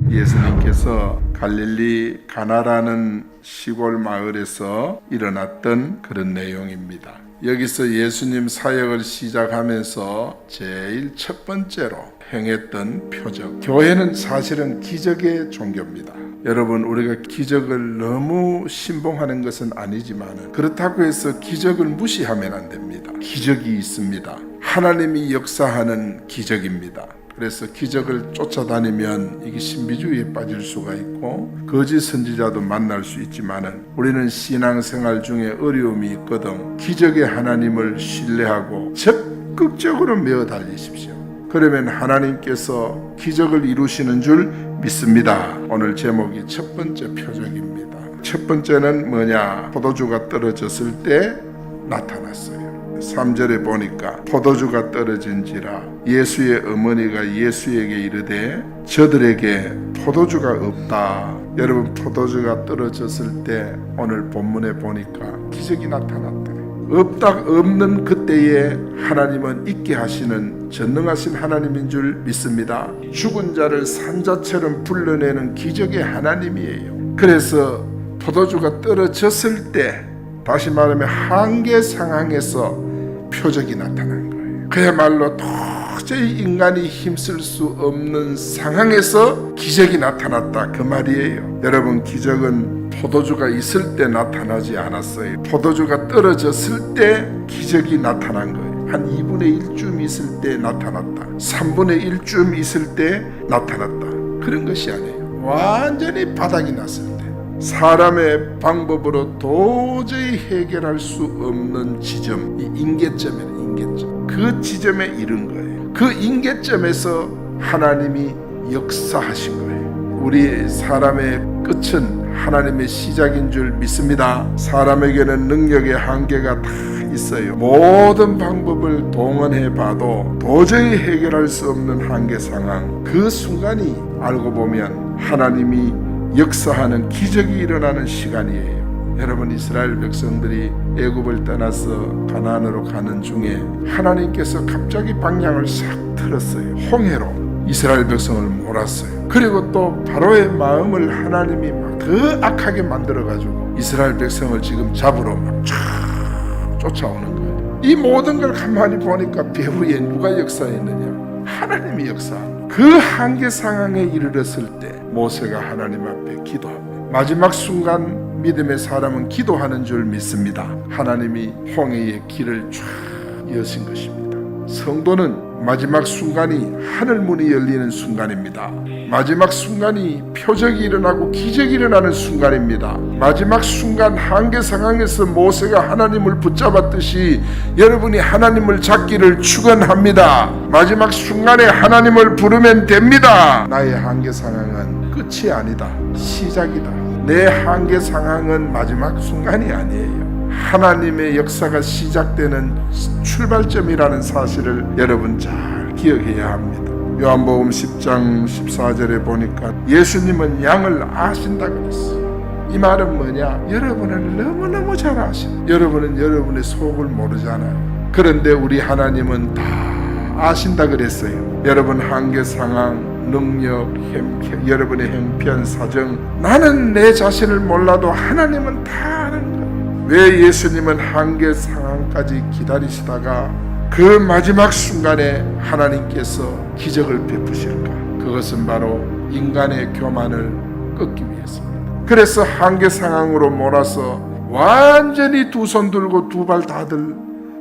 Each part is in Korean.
예수님께서 갈릴리 가나라는 시골 마을에서 일어났던 그런 내용입니다. 여기서 예수님 사역을 시작하면서 제일 첫 번째로 행했던 표적. 교회는 사실은 기적의 종교입니다. 여러분, 우리가 기적을 너무 신봉하는 것은 아니지만 그렇다고 해서 기적을 무시하면 안 됩니다. 기적이 있습니다. 하나님이 역사하는 기적입니다. 그래서 기적을 쫓아다니면 이게 신비주의에 빠질 수가 있고 거짓 선지자도 만날 수 있지만은 우리는 신앙생활 중에 어려움이 있거든. 기적의 하나님을 신뢰하고 적극적으로 메어 달리십시오. 그러면 하나님께서 기적을 이루시는 줄 믿습니다. 오늘 제목이 첫 번째 표적입니다. 첫 번째는 뭐냐? 포도주가 떨어졌을 때 나타났어요. 3절에 보니까 포도주가 떨어진지라 예수의 어머니가 예수에게 이르되 저들에게 포도주가 없다. 여러분, 포도주가 떨어졌을 때 오늘 본문에 보니까 기적이 나타났다. 없는 그때에 하나님은 있게 하시는 전능하신 하나님인 줄 믿습니다. 죽은 자를 산자처럼 불러내는 기적의 하나님이에요. 그래서 포도주가 떨어졌을 때, 다시 말하면 한계 상황에서 표적이 나타난 거예요. 그야말로 도저히 인간이 힘쓸 수 없는 상황에서 기적이 나타났다, 그 말이에요. 여러분, 기적은 포도주가 있을 때 나타나지 않았어요. 포도주가 떨어졌을 때 기적이 나타난 거예요. 한 2분의 1쯤 있을 때 나타났다, 3분의 1쯤 있을 때 나타났다, 그런 것이 아니에요. 완전히 바닥이 났을 때, 사람의 방법으로 도저히 해결할 수 없는 지점, 이 임계점이에요. 임계점. 그 지점에 이른 거예요. 그 임계점에서 하나님이 역사하신 거예요. 우리 사람의 끝은 하나님의 시작인 줄 믿습니다. 사람에게는 능력의 한계가 다 있어요. 모든 방법을 동원해 봐도 도저히 해결할 수 없는 한계 상황, 그 순간이 알고 보면 하나님이 역사하는 기적이 일어나는 시간이에요. 여러분, 이스라엘 백성들이 애굽을 떠나서 가나안으로 가는 중에 하나님께서 갑자기 방향을 싹 틀었어요. 홍해로 이스라엘 백성을 몰았어요. 그리고 또 바로의 마음을 하나님이 막 더 악하게 만들어가지고 이스라엘 백성을 지금 잡으러 막 쫙 쫓아오는 거예요. 이 모든 걸 가만히 보니까 배후에 누가 역사했느냐? 하나님이 역사. 그 한계 상황에 이르렀을 때 모세가 하나님 앞에 기도합니다. 마지막 순간 믿음의 사람은 기도하는 줄 믿습니다. 하나님이 홍해의 길을 쫙 여신 것입니다. 성도는 마지막 순간이 하늘문이 열리는 순간입니다. 마지막 순간이 표적이 일어나고 기적이 일어나는 순간입니다. 마지막 순간 한계 상황에서 모세가 하나님을 붙잡았듯이 여러분이 하나님을 잡기를 축원합니다. 마지막 순간에 하나님을 부르면 됩니다. 나의 한계 상황은 끝이 아니다, 시작이다. 내 한계 상황은 마지막 순간이 아니에요. 하나님의 역사가 시작되는 출발점이라는 사실을 여러분 잘 기억해야 합니다. 요한복음 10장 14절에 보니까 예수님은 양을 아신다 그랬어요. 이 말은 뭐냐? 여러분을 너무너무 잘 아셔요. 여러분은 여러분의 속을 모르잖아요. 그런데 우리 하나님은 다 아신다 그랬어요. 여러분 한계 상황, 능력, 여러분의 형편, 사정, 나는 내 자신을 몰라도 하나님은 다 아는 거예요. 왜 예수님은 한계 상황까지 기다리시다가 그 마지막 순간에 하나님께서 기적을 베푸실까? 그것은 바로 인간의 교만을 꺾기 위해서입니다. 그래서 한계 상황으로 몰아서 완전히 두 손 들고 두 발 다 들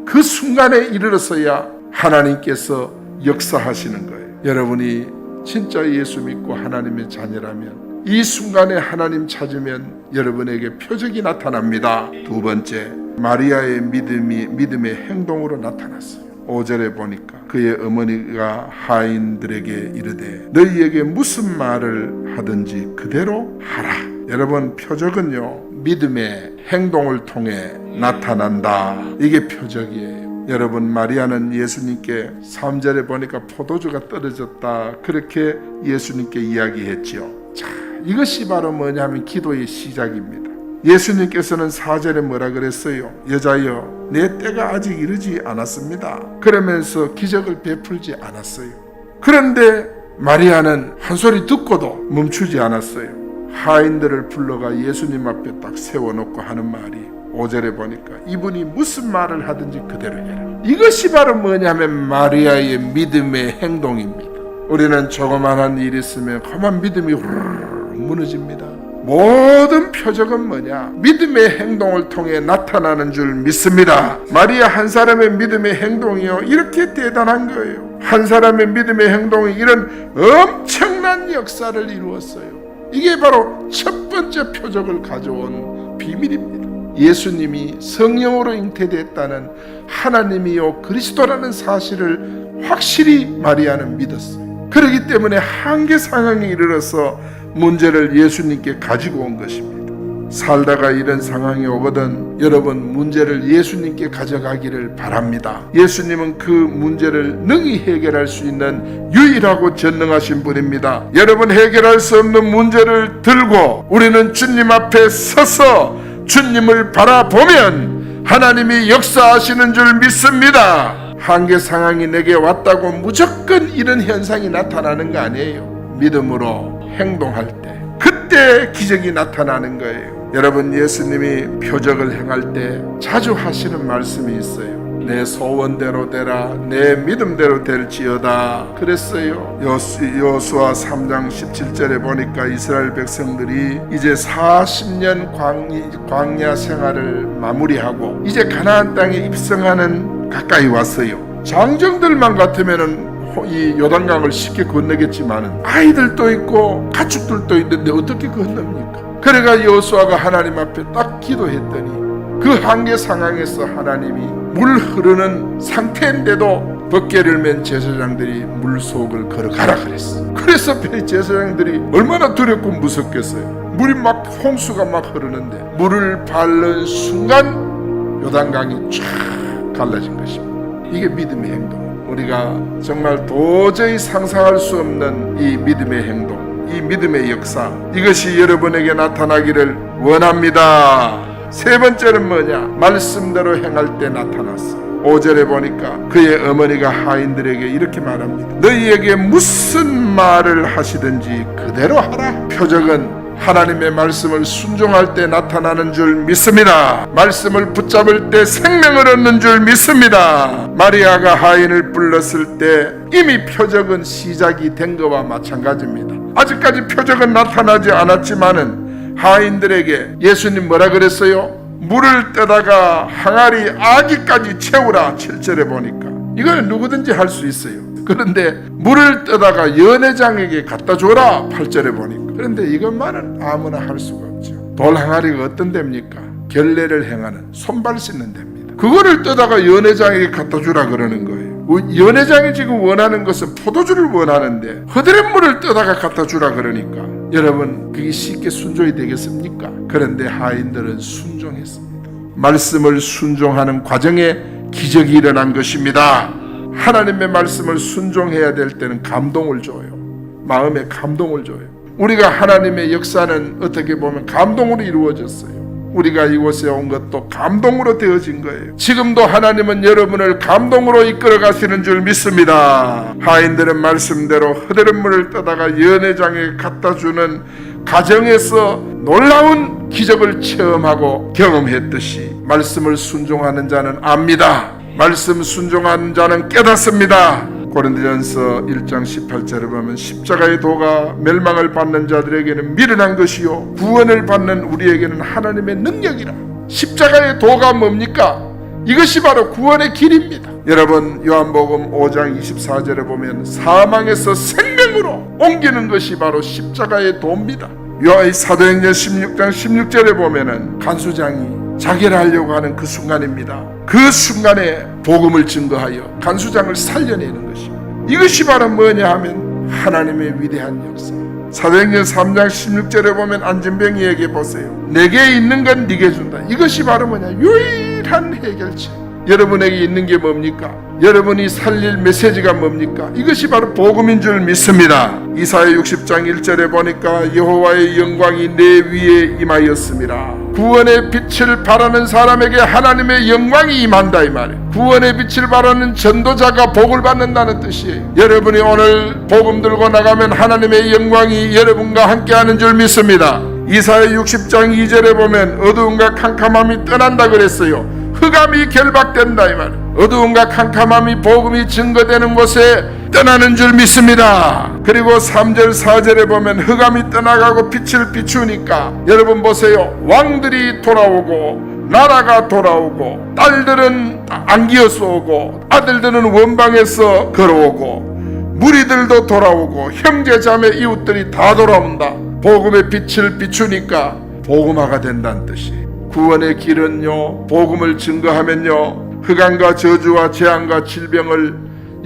그 순간에 이르러서야 하나님께서 역사하시는 거예요. 여러분이 진짜 예수 믿고 하나님의 자녀라면 이 순간에 하나님 찾으면 여러분에게 표적이 나타납니다. 두 번째, 마리아의 믿음의 행동으로 나타났어요. 5절에 보니까 그의 어머니가 하인들에게 이르되 너희에게 무슨 말을 하든지 그대로 하라. 여러분, 표적은요, 믿음의 행동을 통해 나타난다. 이게 표적이에요. 여러분, 마리아는 예수님께 3절에 보니까 포도주가 떨어졌다, 그렇게 예수님께 이야기했지요. 자, 이것이 바로 뭐냐면 기도의 시작입니다. 예수님께서는 4절에 뭐라 그랬어요? 여자여, 내 때가 아직 이르지 않았습니다. 그러면서 기적을 베풀지 않았어요. 그런데 마리아는 한 소리 듣고도 멈추지 않았어요. 하인들을 불러가 예수님 앞에 딱 세워놓고 하는 말이 5절에 보니까 이분이 무슨 말을 하든지 그대로 해라. 이것이 바로 뭐냐면 마리아의 믿음의 행동입니다. 우리는 조그만한 일 있으면 그만 믿음이 후루룩 무너집니다. 모든 표적은 뭐냐? 믿음의 행동을 통해 나타나는 줄 믿습니다. 마리아 한 사람의 믿음의 행동이요 이렇게 대단한 거예요. 한 사람의 믿음의 행동이 이런 엄청난 역사를 이루었어요. 이게 바로 첫 번째 표적을 가져온 비밀입니다. 예수님이 성령으로 잉태됐다는 하나님이요 그리스도라는 사실을 확실히 마리아는 믿었어요. 그렇기 때문에 한계 상황에 이르러서 문제를 예수님께 가지고 온 것입니다. 살다가 이런 상황이 오거든 여러분 문제를 예수님께 가져가기를 바랍니다. 예수님은 그 문제를 능히 해결할 수 있는 유일하고 전능하신 분입니다. 여러분 해결할 수 없는 문제를 들고 우리는 주님 앞에 서서 주님을 바라보면 하나님이 역사하시는 줄 믿습니다. 한계 상황이 내게 왔다고 무조건 이런 현상이 나타나는 거 아니에요. 믿음으로 행동할 때 그때 기적이 나타나는 거예요. 여러분 예수님이 표적을 행할 때 자주 하시는 말씀이 있어요. 내 소원대로 되라 내 믿음대로 될지어다 그랬어요. 여호수아 3장 17절에 보니까 이스라엘 백성들이 이제 40년 광야 생활을 마무리하고 이제 가나안 땅에 입성하는 가까이 왔어요. 장정들만 같으면은 이 요단강을 쉽게 건너겠지만은 아이들도 있고 가축들도 있는데 어떻게 건넙니까? 그래가 여호수아가 하나님 앞에 딱 기도했더니 그 한계 상황에서 하나님이 물 흐르는 상태인데도 벗개를 맨 제사장들이 물 속을 걸어가라 그랬어. 그래서 제사장들이 얼마나 두렵고 무섭겠어요. 물이 막 홍수가 막 흐르는데 물을 밟는 순간 요단강이 쫙 갈라진 것입니다. 이게 믿음의 행동. 우리가 정말 도저히 상상할 수 없는 이 믿음의 행동, 이 믿음의 역사, 이것이 여러분에게 나타나기를 원합니다. 세 번째는 뭐냐? 말씀대로 행할 때 나타났어. 5절에 보니까 그의 어머니가 하인들에게 이렇게 말합니다. 너희에게 무슨 말을 하시든지 그대로 하라. 표적은 하나님의 말씀을 순종할 때 나타나는 줄 믿습니다. 말씀을 붙잡을 때 생명을 얻는 줄 믿습니다. 마리아가 하인을 불렀을 때 이미 표적은 시작이 된 것과 마찬가지입니다. 아직까지 표적은 나타나지 않았지만은 하인들에게 예수님 뭐라 그랬어요? 물을 떠다가 항아리 아기까지 채우라. 7절에 보니까 이거는 누구든지 할 수 있어요. 그런데 물을 떠다가 연회장에게 갖다 줘라. 8절에 보니까. 그런데 이것만은 아무나 할 수가 없죠. 돌 항아리가 어떤 데입니까? 결례를 행하는 손발 씻는 데입니다. 그거를 떠다가 연회장에게 갖다 주라 그러는 거예요. 연회장이 지금 원하는 것은 포도주를 원하는데 흐드렛 물을 떠다가 갖다 주라 그러니까 여러분 그게 쉽게 순종이 되겠습니까? 그런데 하인들은 순종했습니다. 말씀을 순종하는 과정에 기적이 일어난 것입니다. 하나님의 말씀을 순종해야 될 때는 감동을 줘요. 마음에 감동을 줘요. 우리가 하나님의 역사는 어떻게 보면 감동으로 이루어졌어요. 우리가 이곳에 온 것도 감동으로 되어진 거예요. 지금도 하나님은 여러분을 감동으로 이끌어 가시는 줄 믿습니다. 하인들은 말씀대로 흐드렛물을 떠다가 연회장에 갖다 주는 가정에서 놀라운 기적을 체험하고 경험했듯이 말씀을 순종하는 자는 압니다. 말씀 순종하는 자는 깨닫습니다. 고린도전서 1장 18절에 보면 십자가의 도가 멸망을 받는 자들에게는 미련한 것이요 구원을 받는 우리에게는 하나님의 능력이라. 십자가의 도가 뭡니까? 이것이 바로 구원의 길입니다. 여러분 요한복음 5장 24절에 보면 사망에서 생명으로 옮기는 것이 바로 십자가의 도입니다. 사도행전 16장 16절에 보면은 간수장이 자결을 하려고 하는 그 순간입니다. 그 순간에 복음을 증거하여 간수장을 살려내는 것입니다. 이것이 바로 뭐냐 하면 하나님의 위대한 역사. 사도행전 3장 16절에 보면 안진뱅이에게 보세요. 내게 있는 건 네게 준다. 이것이 바로 뭐냐? 유일한 해결책. 여러분에게 있는 게 뭡니까? 여러분이 살릴 메시지가 뭡니까? 이것이 바로 복음인 줄 믿습니다. 이사야 60장 1절에 보니까 여호와의 영광이 내 위에 임하였습니다. 구원의 빛을 바라는 사람에게 하나님의 영광이 임한다 이 말이에요. 구원의 빛을 바라는 전도자가 복을 받는다는 뜻이에요. 여러분이 오늘 복음 들고 나가면 하나님의 영광이 여러분과 함께하는 줄 믿습니다. 이사야 60장 2절에 보면 어두움과 캄캄함이 떠난다 그랬어요. 흑암이 결박된다 이 말이에요. 어두움과 캄캄함이 복음이 증거되는 곳에 떠나는 줄 믿습니다. 그리고 3절 4절에 보면 흑암이 떠나가고 빛을 비추니까 여러분 보세요. 왕들이 돌아오고 나라가 돌아오고 딸들은 안기어서 오고 아들들은 원방에서 걸어오고 무리들도 돌아오고 형제자매 이웃들이 다 돌아온다. 복음의 빛을 비추니까 복음화가 된다는 뜻이에요. 구원의 길은요, 복음을 증거하면요, 흑암과 저주와 재앙과 질병을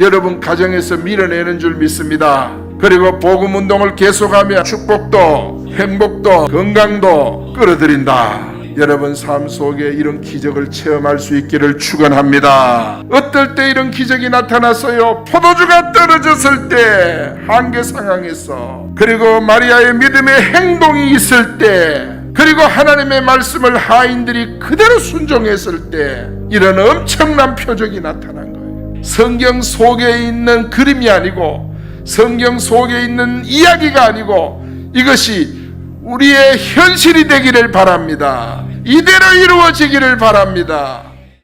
여러분 가정에서 밀어내는 줄 믿습니다. 그리고 복음 운동을 계속하며 축복도 행복도 건강도 끌어들인다. 여러분 삶 속에 이런 기적을 체험할 수 있기를 축원합니다. 어떨 때 이런 기적이 나타났어요? 포도주가 떨어졌을 때, 한계 상황에서, 그리고 마리아의 믿음의 행동이 있을 때, 그리고 하나님의 말씀을 하인들이 그대로 순종했을 때 이런 엄청난 표적이 나타난 거예요. 성경 속에 있는 그림이 아니고 성경 속에 있는 이야기가 아니고 이것이 우리의 현실이 되기를 바랍니다. 이대로 이루어지기를 바랍니다.